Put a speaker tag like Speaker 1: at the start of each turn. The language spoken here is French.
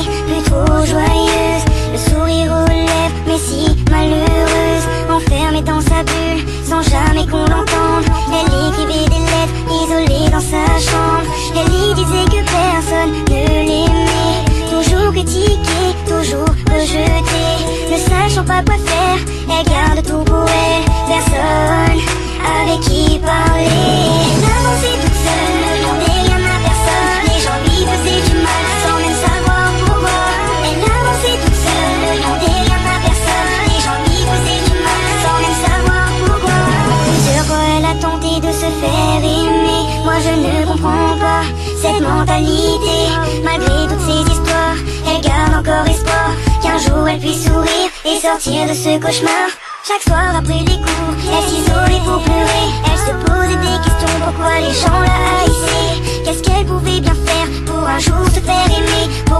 Speaker 1: plus trop joyeuse, le sourire aux lèvres, mais si malheureuse, enfermée dans sa bulle, sans jamais qu'on l'entende. Elle écrivait des lettres, isolée dans sa chambre. Elle y disait que personne ne l'aimait, toujours critiquée, toujours rejetée. Ne sachant pas quoi faire, elle garde tout pour elle, personne avec qui parler. Elle avançait toute seule, demandait rien à personne. Les gens lui faisaient du mal, sans même savoir pourquoi. Elle avançait toute seule, demandait rien à personne. Les gens lui faisaient du mal, sans même savoir pourquoi. Plusieurs fois elle a tenté de se faire aimer. Moi je ne comprends pas cette mentalité. Malgré toutes ces histoires, elle garde encore espoir qu'un jour elle puisse sourire et sortir de ce cauchemar. Chaque soir après les cours, elle s'isolait pour pleurer. Elle se posait des questions, pourquoi les gens la haïssaient. Qu'est-ce qu'elle pouvait bien faire pour un jour se faire aimer, pour